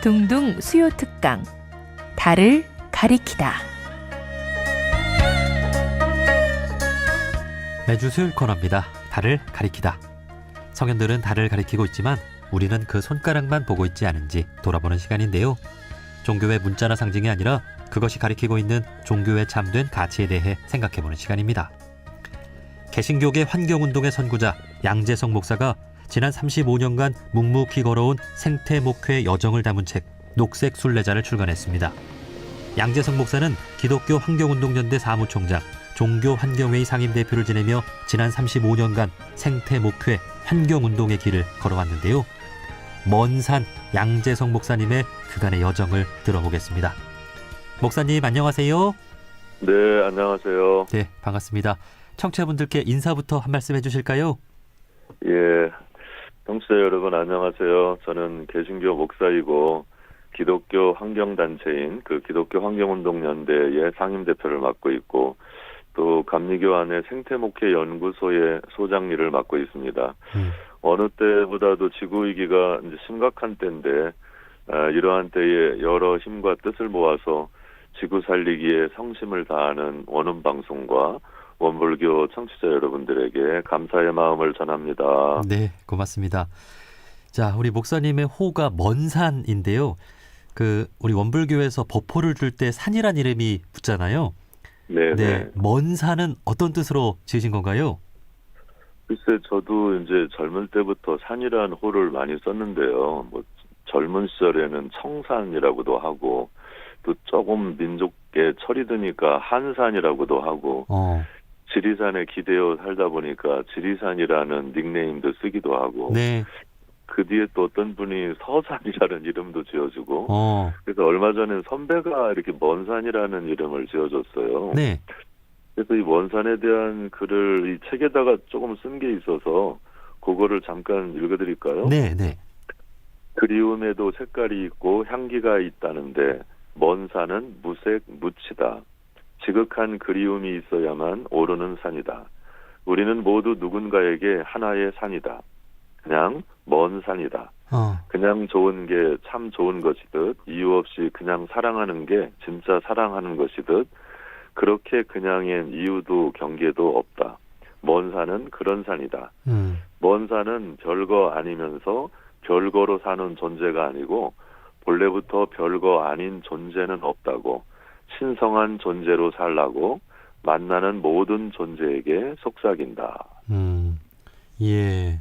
둥둥 수요 특강 달을 가리키다. 매주 수요일 코너입니다. 달을 가리키다. 성현들은 달을 가리키고 있지만 우리는 그 손가락만 보고 있지 않은지 돌아보는 시간인데요. 종교의 문자나 상징이 아니라 그것이 가리키고 있는 종교에 잠든 가치에 대해 생각해보는 시간입니다. 개신교계 환경운동의 선구자 양재성 목사가 지난 35년간 묵묵히 걸어온 생태 목회 여정을 담은 책 녹색 순례자를 출간했습니다. 양재성 목사는 기독교 환경운동연대 사무총장, 종교환경회의 상임대표를 지내며 지난 35년간 생태 목회 환경운동의 길을 걸어왔는데요. 먼 산 양재성 목사님의 그간의 여정을 들어보겠습니다. 목사님 안녕하세요. 네, 안녕하세요. 네, 반갑습니다. 청취자분들께 인사부터 한 말씀 해주실까요? 예, 청취자 여러분 안녕하세요. 저는 개신교 목사이고 기독교 환경단체인 기독교 환경운동연대의 상임대표를 맡고 있고 또 감리교안의 생태목회 연구소의 소장 일을 맡고 있습니다. 어느 때보다도 지구위기가 이제 심각한 때인데 이러한 때에 여러 힘과 뜻을 모아서 지구 살리기에 성심을 다하는 원음방송과 원불교 청취자 여러분들에게 감사의 마음을 전합니다. 네, 고맙습니다. 자, 우리 목사님의 호가 먼 산인데요. 우리 원불교에서 법호를 줄 때 산이란 이름이 붙잖아요. 네, 먼 산은 어떤 뜻으로 지으신 건가요? 글쎄, 저도 이제 젊을 때부터 산이라는 호를 많이 썼는데요. 젊은 시절에는 청산이라고도 하고, 또 조금 민족에 철이 드니까 한산이라고도 하고, 지리산에 기대어 살다 보니까 지리산이라는 닉네임도 쓰기도 하고, 네. 그 뒤에 또 어떤 분이 서산이라는 이름도 지어주고, 그래서 얼마 전에 선배가 이렇게 먼산이라는 이름을 지어줬어요. 네. 그래서 이 먼산에 대한 글을 이 책에다가 조금 쓴 게 있어서 그거를 잠깐 읽어드릴까요? 네, 네. 그리움에도 색깔이 있고 향기가 있다는데 먼 산은 무색 무치다. 지극한 그리움이 있어야만 오르는 산이다. 우리는 모두 누군가에게 하나의 산이다. 그냥 먼 산이다. 그냥 좋은 게 참 좋은 것이듯 이유 없이 그냥 사랑하는 게 진짜 사랑하는 것이듯 그렇게 그냥엔 이유도 경계도 없다. 먼 산은 그런 산이다. 먼 산은 별거 아니면서 별거로 사는 존재가 아니고 본래부터 별거 아닌 존재는 없다고 신성한 존재로 살라고 만나는 모든 존재에게 속삭인다. 예.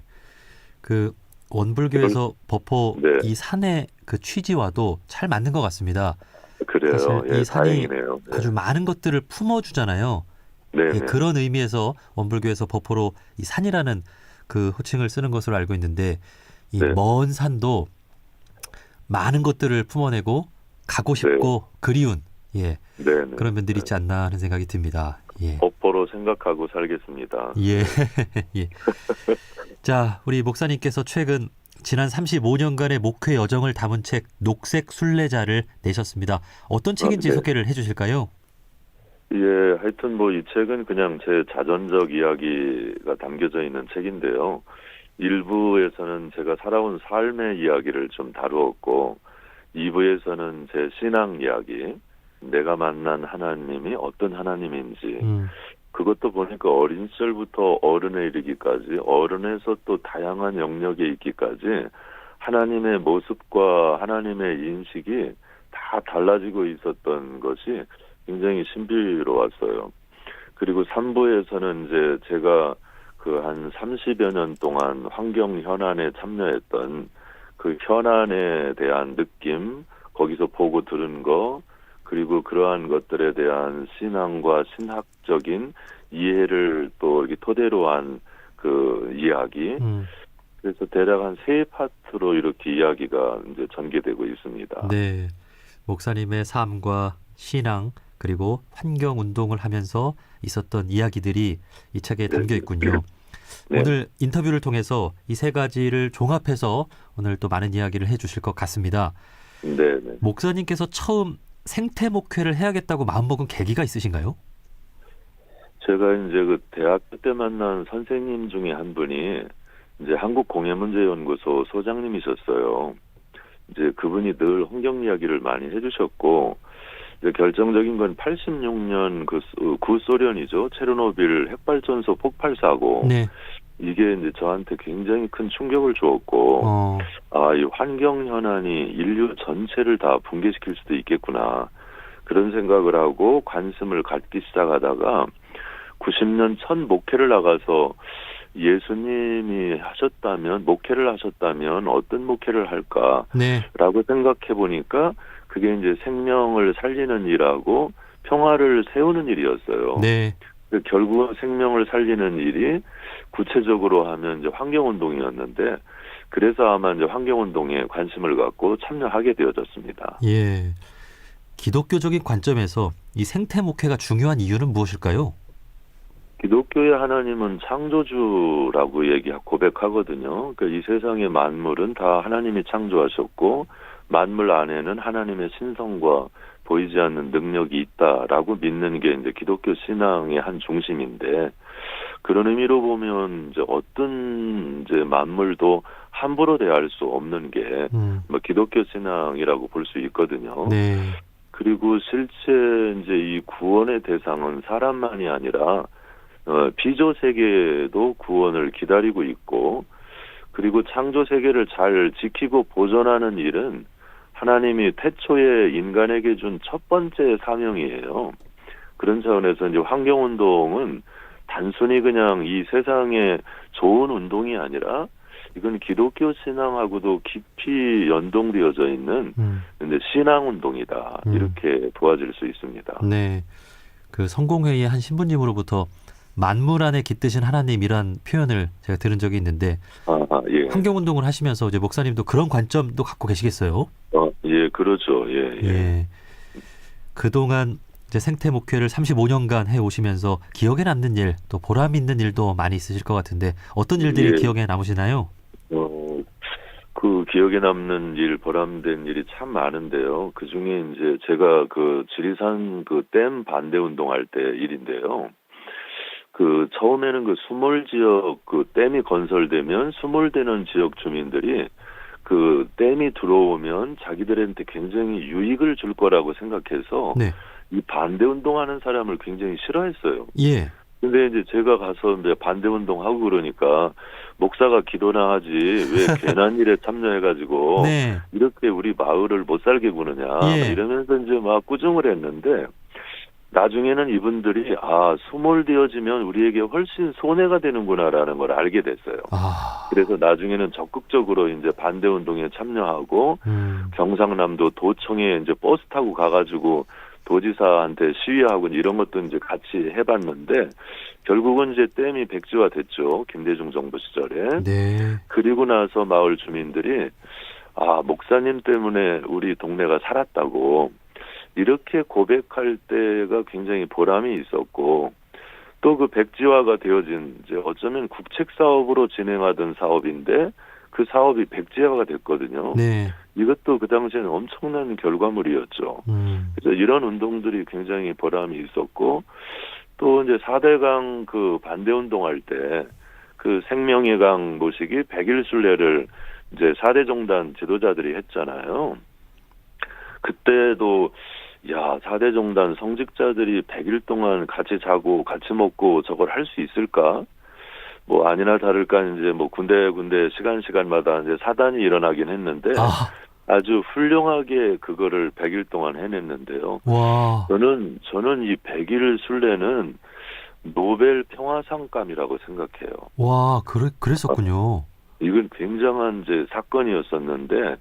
원불교에서 법호 네. 이 산의 그 취지와도 잘 맞는 것 같습니다. 그래요. 사실 예, 이 산이 다행이네요. 네. 아주 많은 것들을 품어주잖아요. 네. 예, 그런 의미에서 원불교에서 법호로 이 산이라는 그 호칭을 쓰는 것으로 알고 있는데 이 먼 산도 많은 것들을 품어내고 가고 싶고 그리운 그런 면들이 있지 않나 하는 생각이 듭니다. 예. 법보로 생각하고 살겠습니다. 예. 예. 자, 우리 목사님께서 최근 지난 35년간의 목회 여정을 담은 책 녹색 순례자를 내셨습니다. 어떤 책인지 소개를 해주실까요? 예, 하여튼 이 책은 그냥 제 자전적 이야기가 담겨져 있는 책인데요. 일부에서는 제가 살아온 삶의 이야기를 좀 다루었고 2부에서는 제 신앙 이야기, 내가 만난 하나님이 어떤 하나님인지 그것도 보니까 어린 시절부터 어른에 이르기까지 어른에서 또 다양한 영역에 있기까지 하나님의 모습과 하나님의 인식이 다 달라지고 있었던 것이 굉장히 신비로웠어요. 그리고 3부에서는 이제 제가 한 30여 년 동안 환경 현안에 참여했던 그 현안에 대한 느낌, 거기서 보고 들은 거, 그리고 그러한 것들에 대한 신앙과 신학적인 이해를 또 이렇게 토대로 한 그 이야기. 그래서 대략 한 3파트로 이렇게 이야기가 이제 전개되고 있습니다. 네. 목사님의 삶과 신앙 그리고 환경 운동을 하면서 있었던 이야기들이 이 책에 담겨 있군요. 네. 오늘 인터뷰를 통해서 이 3가지를 종합해서 오늘 또 많은 이야기를 해주실 것 같습니다. 네. 목사님께서 처음 생태 목회를 해야겠다고 마음먹은 계기가 있으신가요? 제가 이제 대학교 때 만난 선생님 중에 한 분이 이제 한국공예문제연구소 소장님이셨어요. 이제 그분이 늘 환경 이야기를 많이 해주셨고, 이제 결정적인 건 86년 구소련이죠. 체르노빌 핵발전소 폭발 사고. 네. 이게 이제 저한테 굉장히 큰 충격을 주었고, 이 환경 현안이 인류 전체를 다 붕괴시킬 수도 있겠구나. 그런 생각을 하고 관심을 갖기 시작하다가 90년 첫 목회를 나가서 예수님이 목회를 하셨다면 어떤 목회를 할까라고 네. 생각해 보니까 그게 이제 생명을 살리는 일하고 평화를 세우는 일이었어요. 네. 결국은 생명을 살리는 일이 구체적으로 하면 이제 환경운동이었는데, 그래서 아마 이제 환경운동에 관심을 갖고 참여하게 되어졌습니다. 예. 기독교적인 관점에서 이 생태 목회가 중요한 이유는 무엇일까요? 기독교의 하나님은 창조주라고 고백하거든요. 그러니까 이 세상의 만물은 다 하나님이 창조하셨고, 만물 안에는 하나님의 신성과 보이지 않는 능력이 있다라고 믿는 게 이제 기독교 신앙의 한 중심인데, 그런 의미로 보면 이제 어떤 이제 만물도 함부로 대할 수 없는 게 기독교 신앙이라고 볼 수 있거든요. 네. 그리고 실제 이제 이 구원의 대상은 사람만이 아니라 피조 세계도 구원을 기다리고 있고, 그리고 창조 세계를 잘 지키고 보존하는 일은 하나님이 태초에 인간에게 준 첫 번째 사명이에요. 그런 차원에서 이제 환경운동은 단순히 그냥 이 세상에 좋은 운동이 아니라 이건 기독교 신앙하고도 깊이 연동되어져 있는 근데 신앙운동이다. 이렇게 도와질 수 있습니다. 네. 그 성공회의의 한 신부님으로부터 만물 안에 깃드신 하나님이란 표현을 제가 들은 적이 있는데, 예. 환경운동을 하시면서 이제 목사님도 그런 관점도 갖고 계시겠어요? 예, 그렇죠. 예. 그동안 이제 생태 목회를 35년간 해 오시면서 기억에 남는 일, 또 보람 있는 일도 많이 있으실 것 같은데 어떤 일들이 기억에 남으시나요? 그 기억에 남는 일, 보람된 일이 참 많은데요. 그 중에 이제 제가 그 지리산 그 댐 반대 운동할 때 일인데요. 그 처음에는 그 수몰 지역 그 댐이 건설되면 수몰되는 지역 주민들이 그 댐이 들어오면 자기들한테 굉장히 유익을 줄 거라고 생각해서 네. 이 반대 운동하는 사람을 굉장히 싫어했어요. 예. 근데 이제 제가 가서 이제 반대 운동하고 그러니까 목사가 기도나 하지 왜 괜한 일에 참여해가지고 네. 이렇게 우리 마을을 못 살게 구느냐 이러면서 이제 막 꾸중을 했는데, 나중에는 이분들이 수몰되어지면 우리에게 훨씬 손해가 되는구나라는 걸 알게 됐어요. 그래서 나중에는 적극적으로 이제 반대 운동에 참여하고 경상남도 도청에 이제 버스 타고 가가지고 도지사한테 시위하고 이런 것도 이제 같이 해봤는데, 결국은 이제 댐이 백지화 됐죠. 김대중 정부 시절에. 네. 그리고 나서 마을 주민들이 목사님 때문에 우리 동네가 살았다고 이렇게 고백할 때가 굉장히 보람이 있었고, 또 그 백지화가 되어진 이제 어쩌면 국책 사업으로 진행하던 사업인데 그 사업이 백지화가 됐거든요. 네. 이것도 그 당시에는 엄청난 결과물이었죠. 그래서 이런 운동들이 굉장히 보람이 있었고, 또 이제 4대강 그 반대 운동할 때 그 생명의 강 모시기 100일 순례를 이제 4대 종단 지도자들이 했잖아요. 그때도 4대 종단 성직자들이 100일 동안 같이 자고 같이 먹고 저걸 할 수 있을까? 뭐 아니나 다를까 이제 뭐 군데 시간마다 이제 사단이 일어나긴 했는데 아주 훌륭하게 그거를 100일 동안 해냈는데요. 와. 저는 이 100일 순례는 노벨 평화상감이라고 생각해요. 와, 그랬었군요. 이건 굉장한 이제 사건이었었는데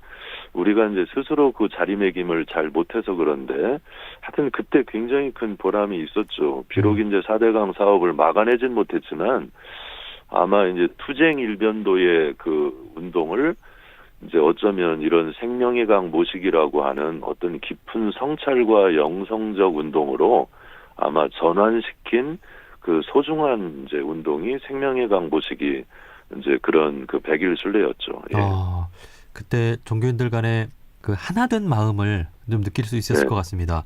우리가 이제 스스로 그 자리매김을 잘 못해서 그런데 하여튼 그때 굉장히 큰 보람이 있었죠. 비록 이제 4대강 사업을 막아내진 못했지만 아마 이제 투쟁 일변도의 그 운동을 이제 어쩌면 이런 생명의 강 모시기라고 하는 어떤 깊은 성찰과 영성적 운동으로 아마 전환시킨 그 소중한 이제 운동이 생명의 강 모시기 이제 그런 그 100일 순례였죠. 예. 그때 종교인들 간의 그 하나된 마음을 좀 느낄 수 있었을 것 같습니다.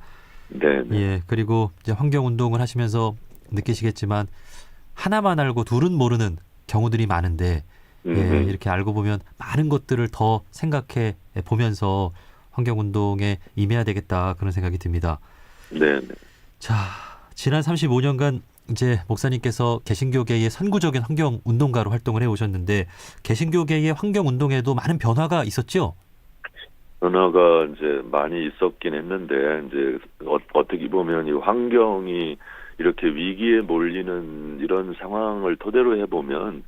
네. 예. 그리고 이제 환경 운동을 하시면서 느끼시겠지만 하나만 알고 둘은 모르는 경우들이 많은데 예, 이렇게 알고 보면 많은 것들을 더 생각해 보면서 환경운동에 임해야 되겠다 그런 생각이 듭니다. 네. 자, 지난 35년간 이제 목사님께서 개신교계의 선구적인 환경운동가로 활동을 해오셨는데 개신교계의 환경운동에도 많은 변화가 있었죠? 변화가 이제 많이 있었긴 했는데 이제 어떻게 보면 이 환경이 이렇게 위기에 몰리는 이런 상황을 토대로 해보면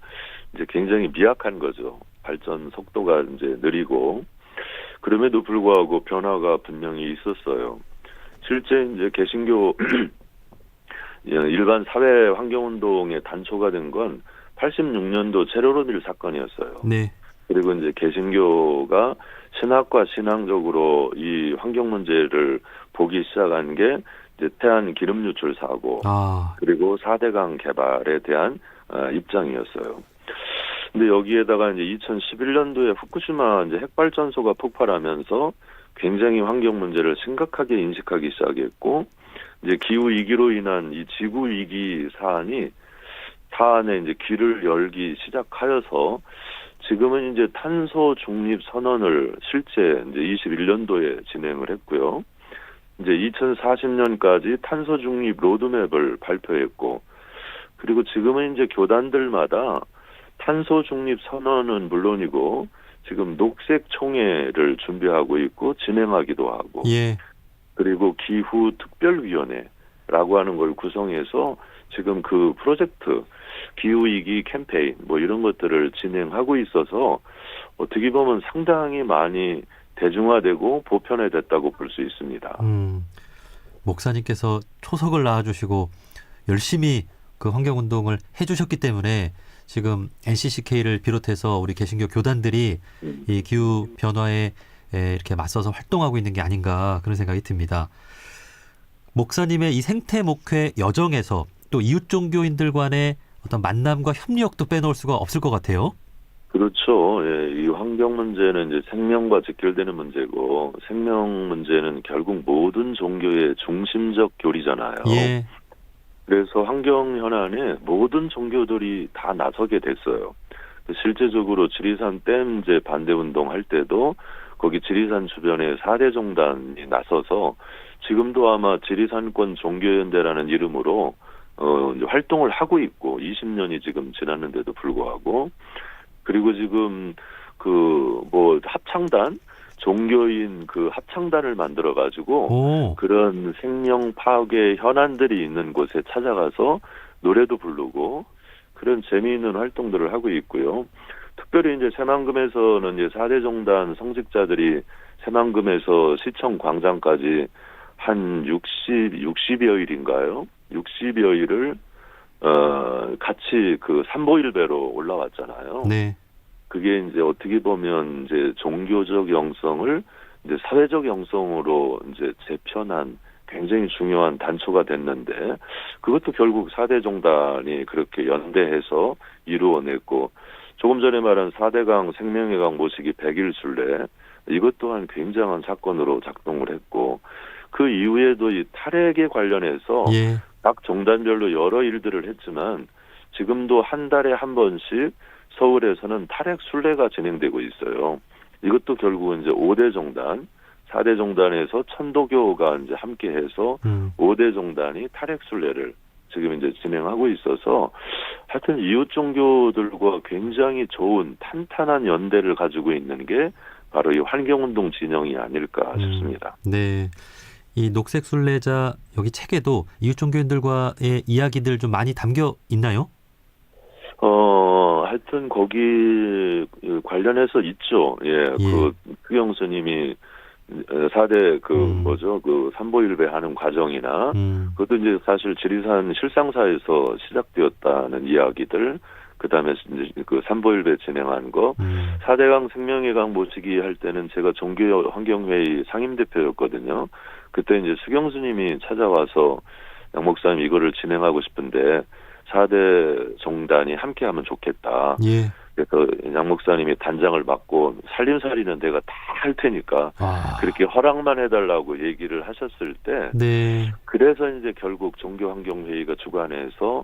이제 굉장히 미약한 거죠. 발전 속도가 이제 느리고 그럼에도 불구하고 변화가 분명히 있었어요. 실제 이제 개신교 일반 사회 환경운동의 단초가 된 건 86년도 체르노빌 사건이었어요. 네. 그리고 이제 개신교가 신학과 신앙적으로 이 환경 문제를 보기 시작한 게 이제 태안 기름 유출 사고 그리고 4대강 개발에 대한 입장이었어요. 근데 여기에다가 이제 2011년도에 후쿠시마 이제 핵발전소가 폭발하면서 굉장히 환경 문제를 심각하게 인식하기 시작했고 이제 기후 위기로 인한 이 지구 위기 사안에 이제 귀를 열기 시작하여서 지금은 이제 탄소 중립 선언을 실제 이제 21년도에 진행을 했고요. 이제 2040년까지 탄소 중립 로드맵을 발표했고, 그리고 지금은 이제 교단들마다 탄소 중립 선언은 물론이고, 지금 녹색 총회를 준비하고 있고, 진행하기도 하고, 예. 그리고 기후 특별위원회라고 하는 걸 구성해서 지금 그 프로젝트, 기후위기 캠페인 뭐 이런 것들을 진행하고 있어서 어떻게 보면 상당히 많이 대중화되고 보편화됐다고 볼 수 있습니다. 목사님께서 초석을 낳아주시고 열심히 그 환경운동을 해주셨기 때문에 지금 NCCK를 비롯해서 우리 개신교 교단들이 이 기후 변화에 이렇게 맞서서 활동하고 있는 게 아닌가 그런 생각이 듭니다. 목사님의 이 생태 목회 여정에서 또 이웃 종교인들 간의 어떤 만남과 협력도 빼놓을 수가 없을 것 같아요. 그렇죠. 예, 이 환경 문제는 이제 생명과 직결되는 문제고 생명 문제는 결국 모든 종교의 중심적 교리잖아요. 예. 그래서 환경 현안에 모든 종교들이 다 나서게 됐어요. 실제적으로 지리산 댐 이제 반대 운동 할 때도 거기 지리산 주변에 4대 종단이 나서서 지금도 아마 지리산권 종교연대라는 이름으로 이제 활동을 하고 있고 20년이 지금 지났는데도 불구하고 그리고 지금 그 뭐 합창단 종교인 그 합창단을 만들어 가지고 그런 생명 파괴 현안들이 있는 곳에 찾아가서 노래도 부르고 그런 재미있는 활동들을 하고 있고요. 특별히 이제 새만금에서는 이제 4대 종단 성직자들이 새만금에서 시청 광장까지 한 60여 일인가요? 60여 일을 같이 그 삼보일배로 올라왔잖아요. 네. 그게 이제 어떻게 보면 이제 종교적 영성을 이제 사회적 영성으로 이제 재편한 굉장히 중요한 단초가 됐는데 그것도 결국 4대 종단이 그렇게 연대해서 이루어냈고 조금 전에 말한 4대강 생명의 강 모시기 100일 순례 이것 또한 굉장한 사건으로 작동을 했고 그 이후에도 이 탈핵에 관련해서 예. 각 종단별로 여러 일들을 했지만 지금도 한 달에 한 번씩 서울에서는 탈핵 순례가 진행되고 있어요. 이것도 결국은 이제 5대 종단, 4대 종단에서 천도교가 이제 함께해서 5대 종단이 탈핵 순례를 지금 이제 진행하고 있어서 하여튼 이웃 종교들과 굉장히 좋은 탄탄한 연대를 가지고 있는 게 바로 이 환경운동 진영이 아닐까 싶습니다. 네. 이 녹색 순례자 여기 책에도 이웃 종교인들과의 이야기들 좀 많이 담겨 있나요? 하여튼 거기 관련해서 있죠. 예. 그 수경 스님이 4대 그 뭐죠? 그 삼보일배 하는 과정이나 그것도 이제 사실 지리산 실상사에서 시작되었다는 이야기들 그다음에 이제 그 삼보일배 진행한 거 4대강 생명의 강 모시기 할 때는 제가 종교 환경회의 상임대표였거든요. 그때 이제 수경 스님이 찾아와서 양 목사님 이거를 진행하고 싶은데 4대 종단이 함께하면 좋겠다. 예. 그래서 양 목사님이 단장을 맡고 살림살이는 내가 다 할 테니까 그렇게 허락만 해달라고 얘기를 하셨을 때 네. 그래서 이제 결국 종교환경회의가 주관해서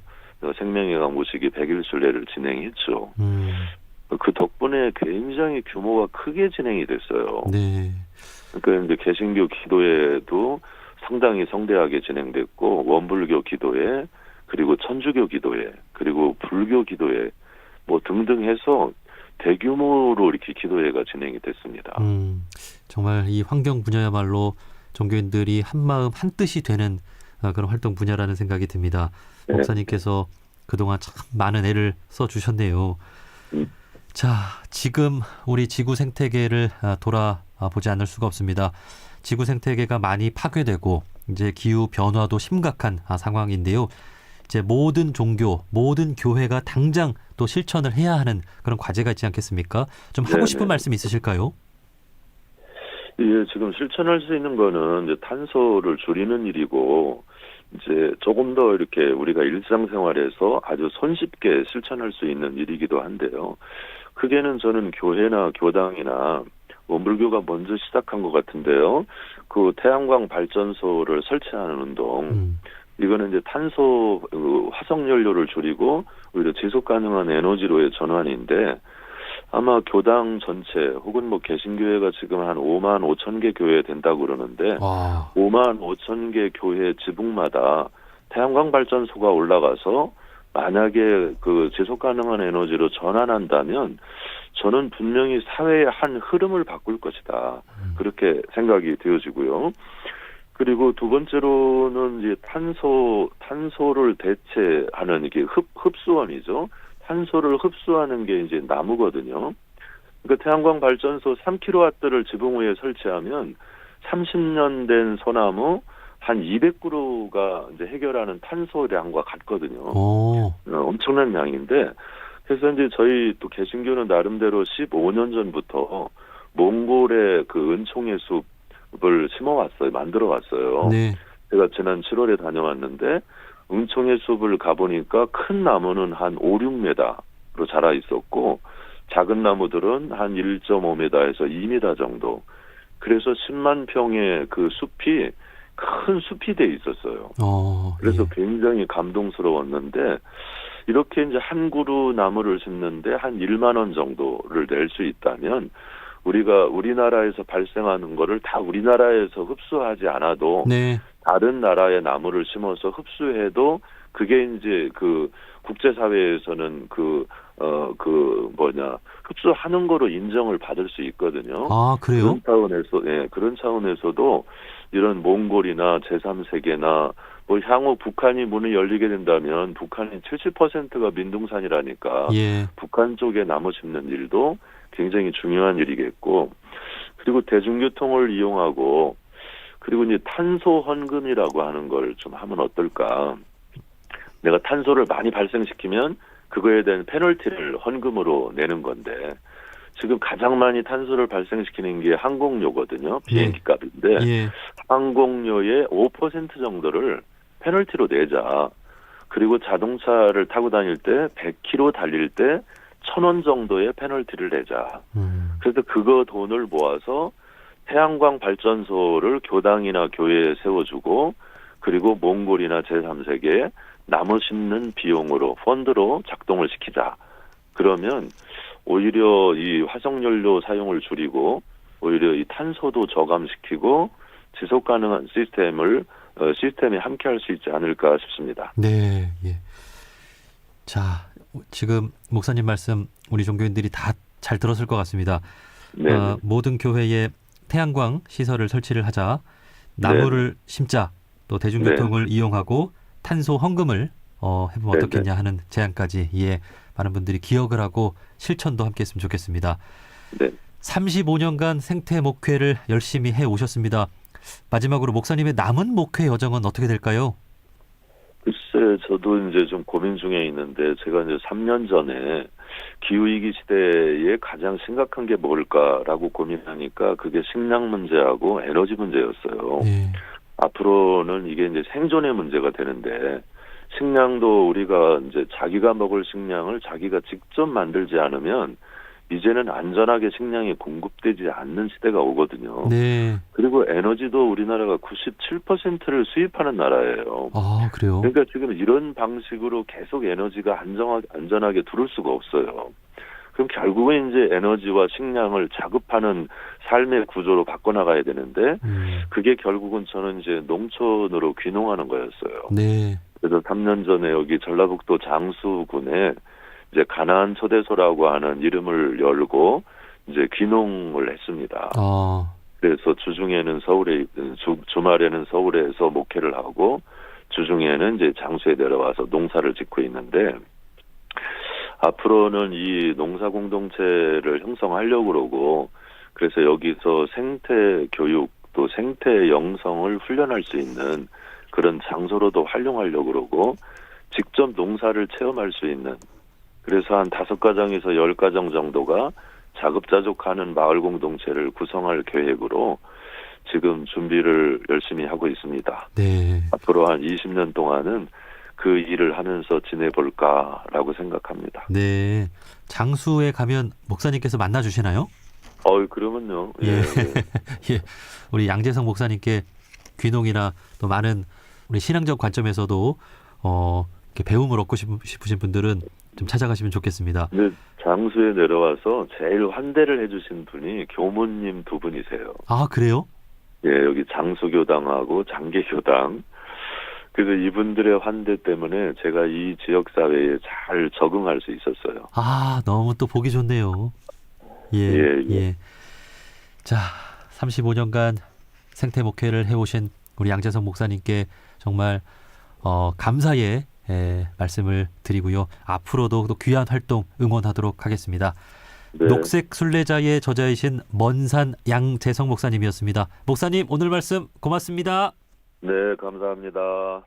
생명의 강 모시기 100일 순례를 진행했죠. 그 덕분에 굉장히 규모가 크게 진행이 됐어요. 네. 그러니까 이제 개신교 기도회도 상당히 성대하게 진행됐고, 원불교 기도회, 그리고 천주교 기도회, 그리고 불교 기도회 뭐 등등 해서 대규모로 이렇게 기도회가 진행이 됐습니다. 정말 이 환경 분야야말로 종교인들이 한마음 한뜻이 되는 그런 활동 분야라는 생각이 듭니다. 네. 목사님께서 그동안 참 많은 애를 써주셨네요. 자, 지금 우리 지구 생태계를 돌아보지 않을 수가 없습니다. 지구 생태계가 많이 파괴되고 이제 기후 변화도 심각한 상황인데요. 이제 모든 종교, 모든 교회가 당장 또 실천을 해야 하는 그런 과제가 있지 않겠습니까? 좀 하고 싶은 말씀 있으실까요? 예, 지금 실천할 수 있는 거는 이제 탄소를 줄이는 일이고, 이제 조금 더 이렇게 우리가 일상생활에서 아주 손쉽게 실천할 수 있는 일이기도 한데요. 크게는 저는 교회나 교당이나 원불교가 먼저 시작한 것 같은데요. 그 태양광 발전소를 설치하는 운동. 이거는 이제 탄소 화석 연료를 줄이고 오히려 지속 가능한 에너지로의 전환인데, 아마 교당 전체 혹은 뭐 개신교회가 지금 한 5만 5천 개 교회 된다고 그러는데, 5만 5천 개 교회 지붕마다 태양광 발전소가 올라가서 만약에 그 지속 가능한 에너지로 전환한다면 저는 분명히 사회의 한 흐름을 바꿀 것이다. 그렇게 생각이 되어지고요. 그리고 두 번째로는 이제 탄소를 대체하는 이게 흡수원이죠. 탄소를 흡수하는 게 이제 나무거든요. 그러니까 태양광 발전소 3kW를 지붕 위에 설치하면 30년 된 소나무 한 200그루가 이제 해결하는 탄소량과 같거든요. 엄청난 양인데, 그래서 이제 저희 또 개신교는 나름대로 15년 전부터 몽골의 그 은총의 숲을 심어왔어요. 만들어왔어요. 네. 제가 지난 7월에 다녀왔는데 은총의 숲을 가보니까 큰 나무는 한 5, 6m로 자라 있었고, 작은 나무들은 한 1.5m에서 2m 정도. 그래서 10만 평의 그 숲이 큰 숲이 돼 있었어요. 그래서 굉장히 감동스러웠는데, 이렇게 이제 한 그루 나무를 심는데 한 1만 원 정도를 낼 수 있다면, 우리가 우리나라에서 발생하는 거를 다 우리나라에서 흡수하지 않아도 네. 다른 나라의 나무를 심어서 흡수해도 그게 이제 그 국제사회에서는 흡수하는 거로 인정을 받을 수 있거든요. 아, 그래요? 그런 차원에서도 이런 몽골이나 제3세계나 뭐 향후 북한이 문이 열리게 된다면 북한이 70%가 민둥산이라니까, 예. 북한 쪽에 나무 심는 일도 굉장히 중요한 일이겠고, 그리고 대중교통을 이용하고, 그리고 이제 탄소 헌금이라고 하는 걸 좀 하면 어떨까. 내가 탄소를 많이 발생시키면 그거에 대한 페널티를 헌금으로 내는 건데, 지금 가장 많이 탄소를 발생시키는 게 항공료거든요. 비행기 값인데, 항공료의 5% 정도를 페널티로 내자. 그리고 자동차를 타고 다닐 때 100km 달릴 때 1,000원 정도의 페널티를 내자. 그래서 그거 돈을 모아서 태양광 발전소를 교당이나 교회에 세워주고, 그리고 몽골이나 제3세계에 나무 심는 비용으로, 펀드로 작동을 시키자. 그러면 오히려 이 화석연료 사용을 줄이고, 오히려 이 탄소도 저감시키고, 지속 가능한 시스템이 함께 할 수 있지 않을까 싶습니다. 네. 예. 자, 지금 목사님 말씀 우리 종교인들이 다 잘 들었을 것 같습니다. 모든 교회에 태양광 시설을 설치를 하자, 나무를 심자, 또 대중교통을 이용하고 탄소 헌금을 해보면 어떻겠냐 하는 제안까지, 많은 분들이 기억을 하고 실천도 함께 했으면 좋겠습니다. 35년간 생태 목회를 열심히 해 오셨습니다. 마지막으로 목사님의 남은 목회 여정은 어떻게 될까요? 글쎄, 저도 이제 좀 고민 중에 있는데, 제가 이제 3년 전에 기후위기 시대에 가장 심각한 게 뭘까라고 고민하니까 그게 식량 문제하고 에너지 문제였어요. 앞으로는 이게 이제 생존의 문제가 되는데, 식량도 우리가 이제 자기가 먹을 식량을 자기가 직접 만들지 않으면 이제는 안전하게 식량이 공급되지 않는 시대가 오거든요. 그리고 에너지도 우리나라가 97%를 수입하는 나라예요. 아, 그래요? 그러니까 지금 이런 방식으로 계속 에너지가 안전하게 들어올 수가 없어요. 그럼 결국은 이제 에너지와 식량을 자급하는 삶의 구조로 바꿔나가야 되는데 그게 결국은 저는 이제 농촌으로 귀농하는 거였어요. 네. 그래서 3년 전에 여기 전라북도 장수군에 이제 가나안 초대소라고 하는 이름을 열고 이제 귀농을 했습니다. 그래서 주중에는 주말에는 서울에서 목회를 하고 주중에는 이제 장수에 내려와서 농사를 짓고 있는데 앞으로는 이 농사 공동체를 형성하려고 그러고 그래서 여기서 생태 교육 또 생태 영성을 훈련할 수 있는 그런 장소로도 활용하려고 그러고 직접 농사를 체험할 수 있는 그래서 한 5가정에서 10가정 정도가 자급자족하는 마을 공동체를 구성할 계획으로 지금 준비를 열심히 하고 있습니다. 네. 앞으로 한 20년 동안은 그 일을 하면서 지내볼까라고 생각합니다. 네. 장수에 가면 목사님께서 만나주시나요? 그러면요. 예. 예. 우리 양재성 목사님께 귀농이나 또 많은 우리 신앙적 관점에서도 이렇게 배움을 얻고 싶으신 분들은 좀 찾아가시면 좋겠습니다. 근데 장수에 내려와서 제일 환대를 해주신 분이 교무님 2분이세요. 아, 그래요? 예, 여기 장수교당하고 장계교당. 그래서 이분들의 환대 때문에 제가 이 지역 사회에 잘 적응할 수 있었어요. 아, 너무 또 보기 좋네요. 예. 자, 35년간 생태 목회를 해오신 우리 양재성 목사님께 정말 감사의 말씀을 드리고요. 앞으로도 또 귀한 활동 응원하도록 하겠습니다. 네. 녹색 순례자의 저자이신 먼산 양재성 목사님이었습니다. 목사님 오늘 말씀 고맙습니다. 네, 감사합니다.